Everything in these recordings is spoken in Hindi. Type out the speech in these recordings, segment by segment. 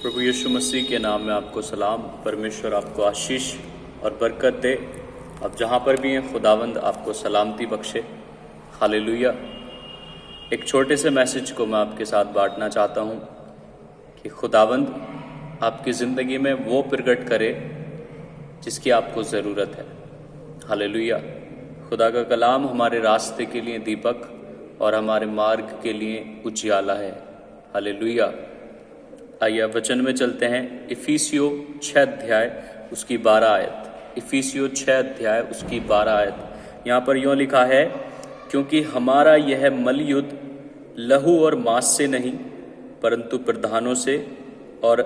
प्रभु यीशु मसीह के नाम में आपको सलाम। परमेश्वर आपको आशीष और बरकत दे। आप जहाँ पर भी हैं खुदावंद आपको सलामती बख्शे। हालेलुया। एक छोटे से मैसेज को मैं आपके साथ बांटना चाहता हूँ कि खुदावंद आपकी ज़िंदगी में वो प्रकट करे जिसकी आपको ज़रूरत है। हालेलुया। खुदा का कलाम हमारे रास्ते के लिए दीपक और हमारे मार्ग के लिए उजियाला है। हालेलुया। आइए वचन में चलते हैं। इफिसियों 6 अध्याय उसकी 12 आयत। इफिसियों 6 अध्याय उसकी 12 आयत। यहाँ पर यूँ लिखा है, क्योंकि हमारा यह मलयुद्ध लहू और मांस से नहीं परंतु प्रधानों से और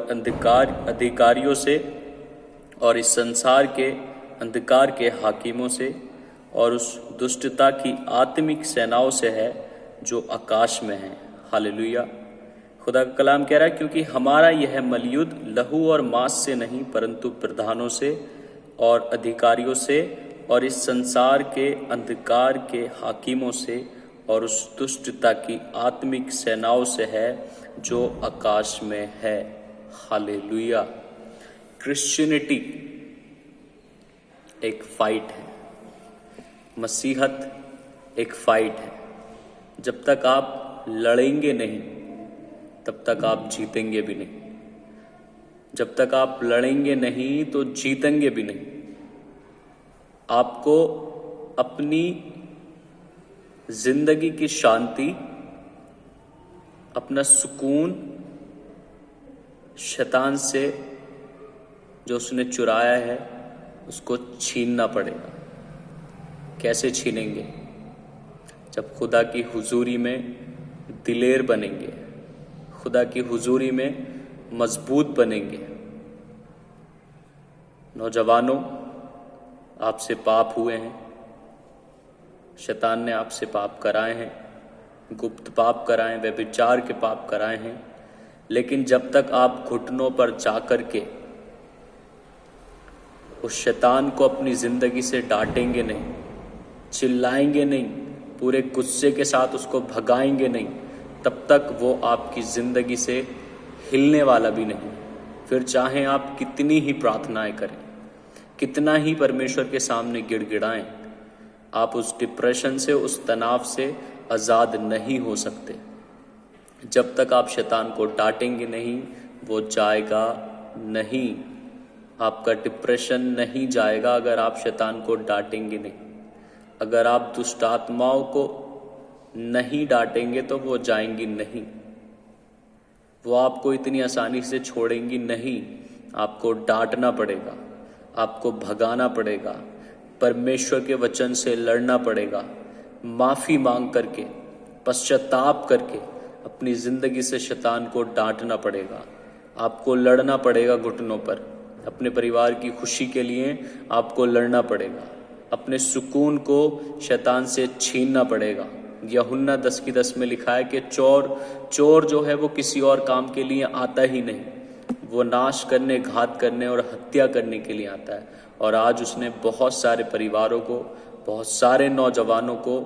अधिकारियों से और इस संसार के अंधकार के हाकिमों से और उस दुष्टता की आत्मिक सेनाओं से है जो आकाश में है। हालेलुया। खुदा का कलाम कह रहा है, क्योंकि हमारा यह मलयुद्ध लहू और मांस से नहीं परंतु प्रधानों से और अधिकारियों से और इस संसार के अंधकार के हाकिमों से और उस दुष्टता की आत्मिक सेनाओं से है जो आकाश में है। हालेलुया। क्रिश्चियनिटी एक फाइट है, मसीहत एक फाइट है। जब तक आप लड़ेंगे नहीं तब तक आप जीतेंगे भी नहीं। जब तक आप लड़ेंगे नहीं तो जीतेंगे भी नहीं। आपको अपनी जिंदगी की शांति, अपना सुकून शैतान से जो उसने चुराया है उसको छीनना पड़ेगा। कैसे छीनेंगे? जब खुदा की हुजूरी में दिलेर बनेंगे, खुदा की हुजूरी में मजबूत बनेंगे। नौजवानों, आपसे पाप हुए हैं, शैतान ने आपसे पाप कराए हैं, गुप्त पाप कराए हैं, व्यभिचार के पाप कराए हैं। लेकिन जब तक आप घुटनों पर जाकर के उस शैतान को अपनी जिंदगी से डांटेंगे नहीं, चिल्लाएंगे नहीं, पूरे गुस्से के साथ उसको भगाएंगे नहीं, तब तक वो आपकी जिंदगी से हिलने वाला भी नहीं। फिर चाहे आप कितनी ही प्रार्थनाएं करें, कितना ही परमेश्वर के सामने गिड़गिड़ाएं, आप उस डिप्रेशन से, उस तनाव से आज़ाद नहीं हो सकते। जब तक आप शैतान को डांटेंगे नहीं वो जाएगा नहीं। आपका डिप्रेशन नहीं जाएगा अगर आप शैतान को डांटेंगे नहीं। अगर आप दुष्ट आत्माओं को नहीं डांटेंगे तो वो जाएंगी नहीं। वो आपको इतनी आसानी से छोड़ेंगी नहीं। आपको डांटना पड़ेगा, आपको भगाना पड़ेगा, परमेश्वर के वचन से लड़ना पड़ेगा, माफ़ी मांग करके, पश्चाताप करके अपनी ज़िंदगी से शैतान को डांटना पड़ेगा। आपको लड़ना पड़ेगा घुटनों पर। अपने परिवार की खुशी के लिए आपको लड़ना पड़ेगा। अपने सुकून को शैतान से छीनना पड़ेगा। यूहन्ना 10:10 में लिखा है कि चोर जो है वो किसी और काम के लिए आता ही नहीं, वो नाश करने, घात करने और हत्या करने के लिए आता है। और आज उसने बहुत सारे परिवारों को, बहुत सारे नौजवानों को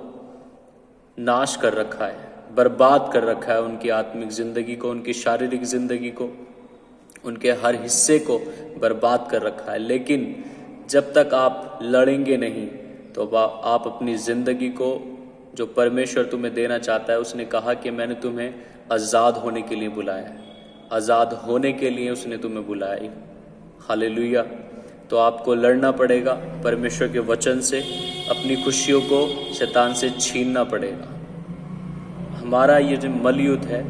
नाश कर रखा है, बर्बाद कर रखा है। उनकी आत्मिक ज़िंदगी को, उनकी शारीरिक ज़िंदगी को, उनके हर हिस्से को बर्बाद कर रखा है। लेकिन जब तक आप लड़ेंगे नहीं तो आप अपनी ज़िंदगी को जो परमेश्वर तुम्हें देना चाहता है, उसने कहा कि मैंने तुम्हें आज़ाद होने के लिए बुलाया है। आज़ाद होने के लिए उसने तुम्हें बुलाया है। हालेलुया। तो आपको लड़ना पड़ेगा परमेश्वर के वचन से। अपनी खुशियों को शैतान से छीनना पड़ेगा। हमारा ये जो मलयुद्ध है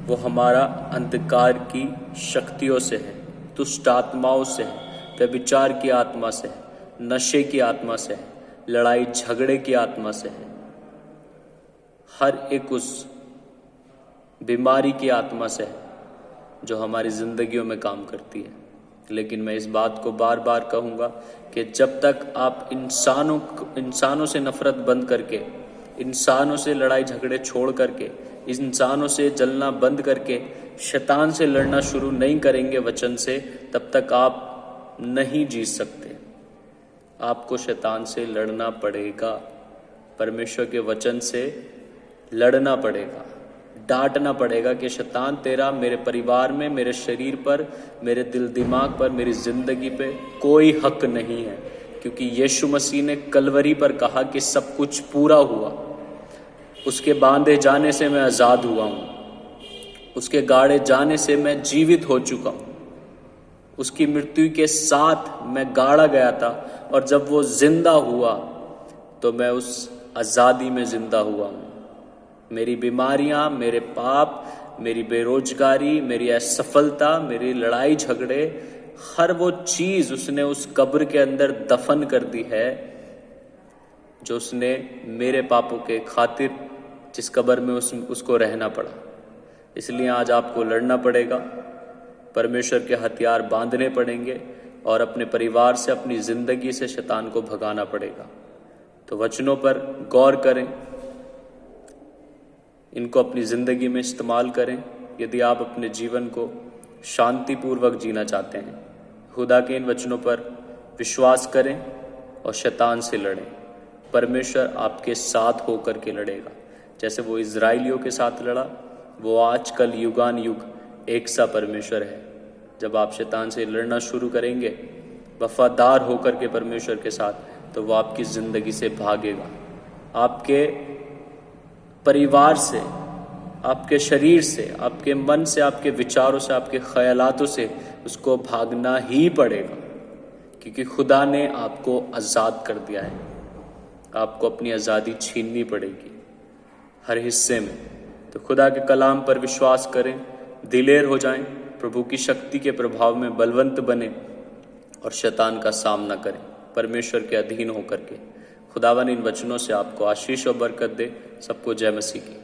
वो हमारा अंधकार की शक्तियों से है, दुष्ट आत्माओं से है, व्यभिचार की आत्मा से है, नशे की आत्मा से है, लड़ाई झगड़े की आत्मा से है, हर एक उस बीमारी की आत्मा से है जो हमारी जिंदगियों में काम करती है। लेकिन मैं इस बात को बार बार कहूँगा कि जब तक आप इंसानों से नफरत बंद करके, इंसानों से लड़ाई झगड़े छोड़ करके, इंसानों से जलना बंद करके शैतान से लड़ना शुरू नहीं करेंगे वचन से, तब तक आप नहीं जीत सकते। आपको शैतान से लड़ना पड़ेगा, परमेश्वर के वचन से लड़ना पड़ेगा, डांटना पड़ेगा कि शैतान तेरा मेरे परिवार में, मेरे शरीर पर, मेरे दिल दिमाग पर, मेरी ज़िंदगी पे कोई हक नहीं है, क्योंकि यीशु मसीह ने कलवरी पर कहा कि सब कुछ पूरा हुआ। उसके बांधे जाने से मैं आज़ाद हुआ हूँ, उसके गाड़े जाने से मैं जीवित हो चुका हूँ। उसकी मृत्यु के साथ मैं गाड़ा गया था, और जब वो जिंदा हुआ तो मैं उस आज़ादी में जिंदा हुआ हूँ। मेरी बीमारियाँ, मेरे पाप, मेरी बेरोजगारी, मेरी असफलता, मेरी लड़ाई झगड़े, हर वो चीज़ उसने उस कब्र के अंदर दफन कर दी है जो उसने मेरे पापों के खातिर, जिस कब्र में उसको रहना पड़ा। इसलिए आज आपको लड़ना पड़ेगा, परमेश्वर के हथियार बांधने पड़ेंगे, और अपने परिवार से, अपनी ज़िंदगी से शैतान को भगाना पड़ेगा। तो वचनों पर गौर करें, इनको अपनी ज़िंदगी में इस्तेमाल करें यदि आप अपने जीवन को शांतिपूर्वक जीना चाहते हैं। खुदा के इन वचनों पर विश्वास करें और शैतान से लड़ें। परमेश्वर आपके साथ होकर के लड़ेगा। जैसे वो इज़राइलियों के साथ लड़ा, वो आजकल युगान युग एक सा परमेश्वर है। जब आप शैतान से लड़ना शुरू करेंगे वफादार होकर के परमेश्वर के साथ, तो वो आपकी ज़िंदगी से भागेगा। आपके परिवार से, आपके शरीर से, आपके मन से, आपके विचारों से, आपके ख्यालातों से उसको भागना ही पड़ेगा, क्योंकि खुदा ने आपको आज़ाद कर दिया है। आपको अपनी आज़ादी छीननी पड़ेगी हर हिस्से में। तो खुदा के कलाम पर विश्वास करें, दिलेर हो जाएं, प्रभु की शक्ति के प्रभाव में बलवंत बने और शैतान का सामना करें परमेश्वर के अधीन होकर के। खुदावन इन वचनों से आपको आशीष और बरकत दे। सबको जय मसीह की।